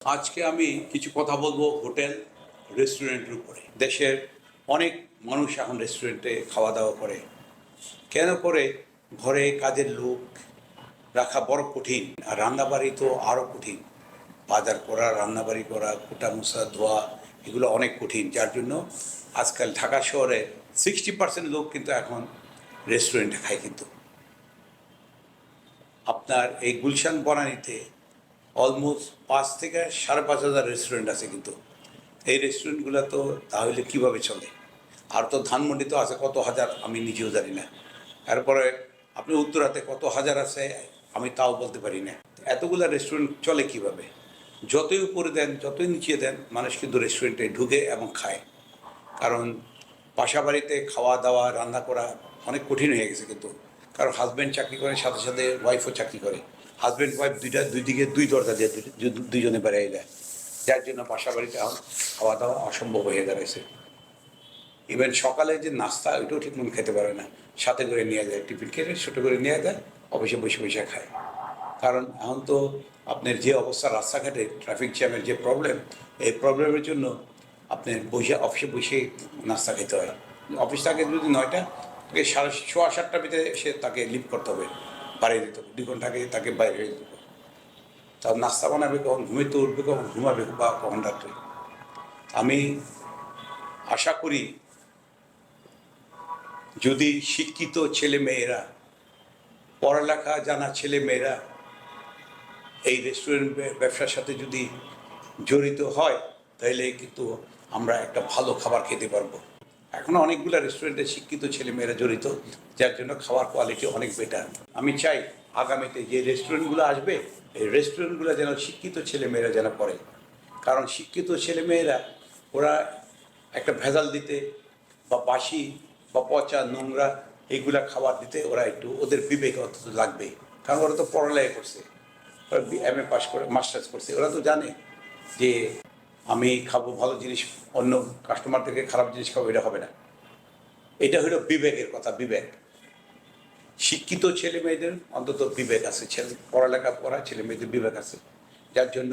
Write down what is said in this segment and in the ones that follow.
আজকে আমি কিছু কথা বলবো হোটেল রেস্টুরেন্টের উপরে। দেশের অনেক মানুষ এখন রেস্টুরেন্টে খাওয়া দাওয়া করে। কেন করে? ঘরে কাজের লোক রাখা বড় কঠিন, আর রান্নাবাড়ি তো আরও কঠিন। বাজার করা, রান্নাবাড়ি করা, কুটা মুসা ধোয়া, এগুলো অনেক কঠিন। যার জন্য আজকাল ঢাকা শহরে 60% লোক কিন্তু এখন রেস্টুরেন্টে খায়। কিন্তু আপনার এই গুলশান বনানীতে অলমোস্ট 5,000 থেকে 5,500 রেস্টুরেন্ট আছে। কিন্তু এই রেস্টুরেন্টগুলো তো তাহলে কীভাবে চলে? আর তো ধানমন্ডি তো আছে কত হাজার, আমি নিজেও জানি না। তারপরে আপনি উত্তরাতে কত হাজার আছে, আমি তাও বলতে পারি না। এতগুলো রেস্টুরেন্ট চলে কিভাবে? যতই উপরে দেন, যতই নিচে দেন, মানুষ কিন্তু রেস্টুরেন্টে ঢুকে এবং খায়। কারণ বাসা বাড়িতে খাওয়া দাওয়া রান্না করা অনেক কঠিন হয়ে গেছে। কিন্তু কারণ হাজব্যান্ড চাকরি করে, সাথে সাথে ওয়াইফও চাকরি করে। হাজব্যান্ড ওয়াইফ দুই দিকে দুই দরজা দিয়ে দুইজনে বেড়াই যায়। যার জন্য বাসা বাড়িতে এখন খাওয়া দাওয়া অসম্ভব হয়ে দাঁড়াইছে। ইভেন সকালে যে নাস্তা, ওইটাও ঠিক মনে খেতে পারে না। সাথে করে নিয়ে যায়, টিফিন কেটে ছোটো করে নিয়ে যায়, অফিসে বসে বসে খায়। কারণ এখন তো আপনার যে অবস্থা রাস্তাঘাটে, ট্রাফিক জ্যামের যে প্রবলেম, এই প্রবলেমের জন্য আপনার বসে অফিসে বসে নাস্তা খেতে হয়। অফিস থাকে যদি 9টা, তাকে 7:15 ভিতরে সে তাকে লিভ করতে হবে, বাড়িয়ে দিতে হবে। 2 ঘন্টা আগে তাকে বাইরে হয়ে দিতে হবে। তার নাস্তা বানাবে কখন, ঘুমিতে উঠবে কখন, ঘুমাবে বা কখন রাত্রে। আমি আশা করি যদি শিক্ষিত ছেলে মেয়েরা, পড়ালেখা জানা ছেলে মেয়েরা এই রেস্টুরেন্ট ব্যবসার সাথে যদি জড়িত হয়, তাহলে কিন্তু আমরা একটা ভালো খাবার খেতে পারবো। এখনও অনেকগুলো রেস্টুরেন্টে শিক্ষিত ছেলে মেয়েরা জড়িত, যার জন্য খাবার কোয়ালিটি অনেক বেটার। আমি চাই আগামীতে যে রেস্টুরেন্টগুলো আসবে, এই রেস্টুরেন্টগুলো যেন শিক্ষিত ছেলে মেয়েরা যেন করে। কারণ শিক্ষিত ছেলে মেয়েরা ওরা একটা ভেজাল দিতে বা বাসি বা পচা নোংরা এইগুলা খাবার দিতে ওরা একটু, ওদের বিবেক অন্তত লাগবে। কারণ ওরা তো পড়ালেখা করছে, ওরা MA পাস করে, মাস্টার্স করছে। ওরা তো জানে যে আমি খাবো ভালো জিনিস, অন্য কাস্টমারদেরকে খারাপ জিনিস খাবো, এটা হবে না। এটা হলো বিবেকের কথা। বিবেক, শিক্ষিত ছেলে মেয়েদের অন্তত বিবেক আছে, পড়ালেখা করা ছেলে মেয়েদের বিবেক আছে। যার জন্য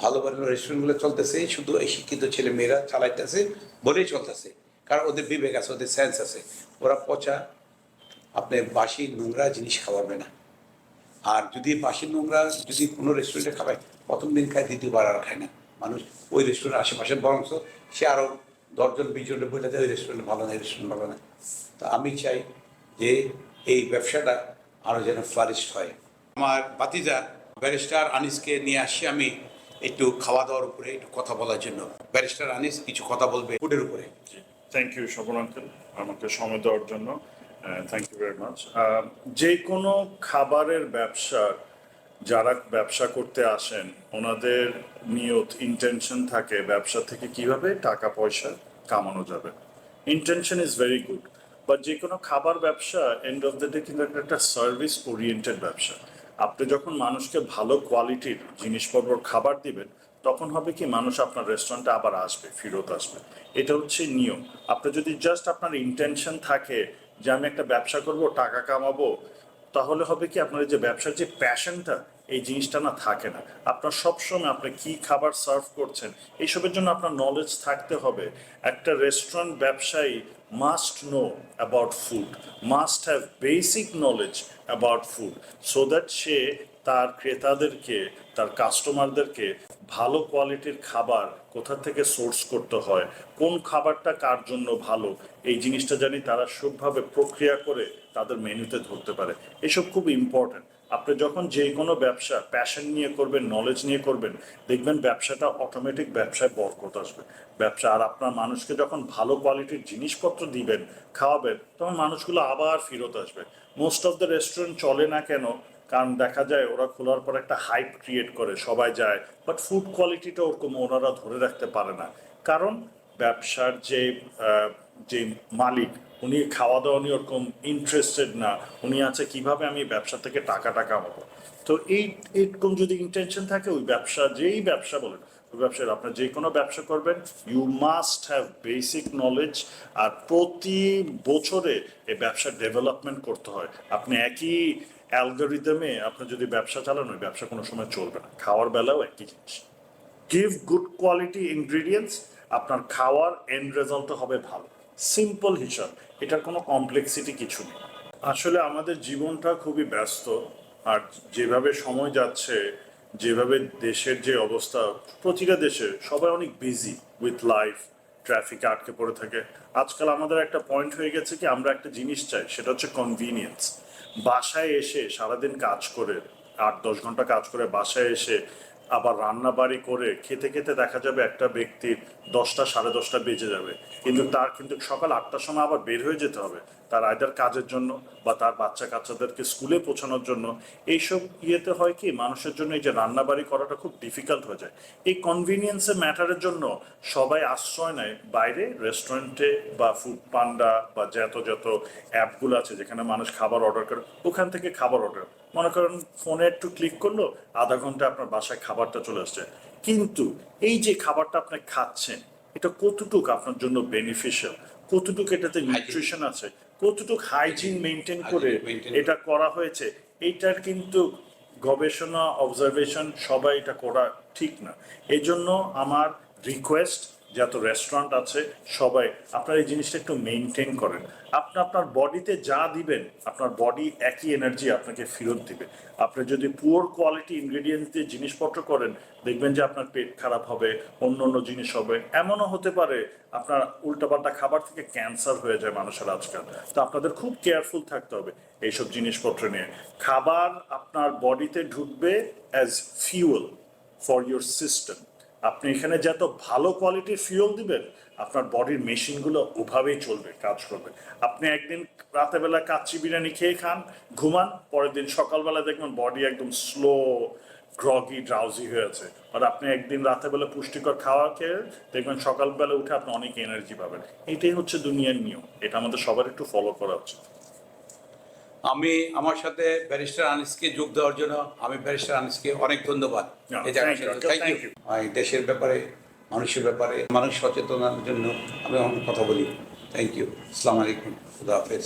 ভালো ভালো রেস্টুরেন্টগুলো চলতেছে, শুধু এই শিক্ষিত ছেলে মেয়েরা চালাইতেছে বলেই চলতেছে। কারণ ওদের বিবেক আছে, ওদের সেন্স আছে। ওরা পচা আপনি বাসি নোংরা জিনিস খাওয়াবে না। আর যদি বাসি নোংরা যদি কোনো রেস্টুরেন্টে খাবে, প্রথম দিন খায়, দ্বিতীয়বার আর খায় না মানুষ। ওই রেস্টুরেন্ট আশেপাশে বরঞ্চ সে আরও 10 জন 20 জনে বলে দেয় ওই রেস্টুরেন্ট ভালো না, এই রেস্টুরেন্ট ভালো না। তা আমি চাই যে এই ব্যবসাটা আরও যেন ফ্লারিস্ট হয়। আমার ভাতিজা ব্যারিস্টার আনিসকে নিয়ে আসি আমি একটু খাওয়া দাওয়ার উপরে একটু কথা বলার জন্য। ব্যারিস্টার আনিস কিছু কথা বলবে ফুডের উপরে। থ্যাংক ইউ স্বপন আঙ্কেল, আমাকে সময় দেওয়ার জন্য। Thank you very much. যে কোনো খাবারের ব্যবসার যারা ব্যবসা করতে আসেন, ওনাদের নিয়ত ইন্টেনশন থাকে ব্যবসা থেকে কিভাবে টাকা পয়সা কামানো যাবে। Intention is very good, but যে কোনো খাবার ব্যবসা এন্ড অফ দ্য ডে কিন্তু একটা সার্ভিস ওরিয়েন্টেড ব্যবসা। আপনি যখন মানুষকে ভালো কোয়ালিটির জিনিসপত্র খাবার দিবেন, তখন হবে কি মানুষ আপনার রেস্টুরেন্টে আবার আসবে, ফেরত আসবে। এটা হচ্ছে নিয়ম। আপনি যদি জাস্ট আপনার ইন্টেনশন থাকে যে আমি একটা ব্যবসা করব, টাকা কামাবো, তাহলে হবে কি আপনার যে ব্যবসার যে প্যাশনটা, এই জিনিসটা না থাকে না। আপনার সবসময় আপনি কি খাবার সার্ভ করছেন এইসবের জন্য আপনার নলেজ থাকতে হবে। একটা রেস্টুরেন্ট ব্যবসায়ী must know about food, must have basic knowledge about food, so that সে তার ক্রেতাদেরকে, তার কাস্টমারদেরকে ভালো কোয়ালিটির খাবার কোথা থেকে সোর্স করতে হয়, কোন খাবারটা কার জন্য ভালো, এই জিনিসটা জানি তারা সবভাবে প্রক্রিয়া করে তাদের মেনুতে ধরতে পারে। এসব খুব ইম্পর্ট্যান্ট। আপনি যখন যে কোনো ব্যবসা প্যাশন নিয়ে করবেন, নলেজ নিয়ে করবেন, দেখবেন ব্যবসাটা অটোমেটিক ব্যবসায় বরকত আসবে। ব্যবসা আর আপনার মানুষকে যখন ভালো কোয়ালিটির জিনিসপত্র দিবেন, খাওয়াবেন, তখন মানুষগুলো আবার ফেরত আসবে। মোস্ট অফ দ্য রেস্টুরেন্ট চলে না কেন? কারণ দেখা যায় ওরা খোলার পর একটা হাইপ ক্রিয়েট করে, সবাই যায়, বাট ফুড কোয়ালিটিটা ওরকম ওনারা ধরে রাখতে পারে না। কারণ ব্যবসার যে মালিক, উনি খাওয়া দাওয়া নিয়ে ওরকম ইন্টারেস্টেড না। উনি আছে কিভাবে আমি ব্যবসা থেকে টাকা কামাবো। তো এইরকম যদি ইন্টেনশন থাকে, ওই ব্যবসা যেই ব্যবসা বলেন, ওই ব্যবসার আপনার যে কোনো ব্যবসা করবেন, you must have basic knowledge. আর প্রতি বছরে এই ব্যবসার ডেভেলপমেন্ট করতে হয়। আপনি একই অ্যালগোরিদমে আপনি যদি ব্যবসা চালান, ওই ব্যবসা কোনো সময় চলবে না। খাওয়ার বেলাও একই জিনিস। গিভ গুড কোয়ালিটি ইনগ্রিডিয়েন্টস, আপনার খাওয়ার এন্ড রেজাল্টও হবে ভালো। সিম্পল হিসাব, এটার কোনো কমপ্লেক্সিটি কিছু নেই। আসলে আমাদের জীবনটা খুবই ব্যস্ত, আর যেভাবে সময় যাচ্ছে, যেভাবে দেশের যে অবস্থা, প্রতিটা দেশে সবাই অনেক বিজি উইথ লাইফ, ট্রাফিকে আটকে পড়ে থাকে। আজকাল আমাদের একটা পয়েন্ট হয়ে গেছে কি, আমরা একটা জিনিস চাই, সেটা হচ্ছে কনভিনিয়েন্স। বাসায় এসে সারাদিন কাজ করে, 8-10 ঘন্টা কাজ করে বাসায় এসে আবার রান্না বাড়ি করে খেতে খেতে দেখা যাবে একটা ব্যক্তির 10টা 10:30 বেজে যাবে, কিন্তু তার কিন্তু সকাল 8টার সময় আবার বের হয়ে যেতে হবে তার আইদার কাজের জন্য বা তার বাচ্চা কাচ্চাদেরকে স্কুলে পৌঁছানোর জন্য। এইসব ইয়েতে হয় কি, মানুষের জন্য এই যে রান্না বাড়ি করাটা খুব ডিফিকাল্ট হয়ে যায়। এই কনভিনিয়েন্সের ম্যাটারের জন্য সবাই আশ্রয় নেয় বাইরে, রেস্টুরেন্টে বা ফুড পান্ডা বা যত যত অ্যাপগুলো আছে যেখানে মানুষ খাবার অর্ডার করে, ওখান থেকে খাবার অর্ডার, মনে করেন ফোনে একটু ক্লিক করলো, আধা ঘন্টা আপনার বাসায় খাবারটা চলে আসছে। কিন্তু এই যে খাবারটা আপনি খাচ্ছেন, এটা কতটুকু আপনার জন্য বেনিফিশিয়াল, কতটুকু এটাতে নিউট্রিশন আছে, কতটুকু হাইজিন মেনটেন করে এটা করা হয়েছে, এইটার কিন্তু গবেষণা, অবজারভেশন সবাই এটা করা ঠিক না। এই জন্য আমার রিকোয়েস্ট, যত রেস্টুরেন্ট আছে সবাই আপনার এই জিনিসটা একটু মেনটেন করেন। আপনি আপনার বডিতে যা দিবেন, আপনার বডি একই এনার্জি আপনাকে ফেরত দিবে। আপনি যদি পুয়ার কোয়ালিটি ইনগ্রেডিয়েন্টস দিয়ে জিনিসপত্র করেন, দেখবেন যে আপনার পেট খারাপ হবে, অন্য অন্য জিনিস হবে। এমনও হতে পারে আপনার উল্টাপাল্টা খাবার থেকে ক্যান্সার হয়ে যায় মানুষের আজকাল। তো আপনাদের খুব কেয়ারফুল থাকতে হবে এইসব জিনিসপত্র নিয়ে। খাবার আপনার বডিতে ঢুকবে as fuel for your system. আপনি এখানে যত ভালো কোয়ালিটির ফিউল দিবেন, আপনার বডির মেশিনগুলো ওভাবেই চলবে, কাজ করবে। আপনি একদিন রাতেবেলা কাচ্চি বিরিয়ানি খেয়ে খান, ঘুমান, পরের দিন সকালবেলা দেখবেন বডি একদম স্লো, গ্রগি, ড্রাউজি হয়ে আছে। আর আপনি একদিন রাতেবেলা পুষ্টিকর খাওয়া খেয়ে দেখবেন সকালবেলা উঠে আপনি অনেক এনার্জি পাবেন। এটাই হচ্ছে দুনিয়ার নিয়ম, এটা আমাদের সবার একটু ফলো করা উচিত। আমি আমার সাথে ব্যারিস্টার আনিসকে যোগ দেওয়ার জন্য আমি ব্যারিস্টার আনিসকে অনেক ধন্যবাদ। এই thank you, uncle, thank thank you. you. দেশের ব্যাপারে, মানুষের ব্যাপারে, মানুষ সচেতনার জন্য আমি অনেক কথা বলি। Thank you. আসসালামু আলাইকুম, খুদা হাফেজ।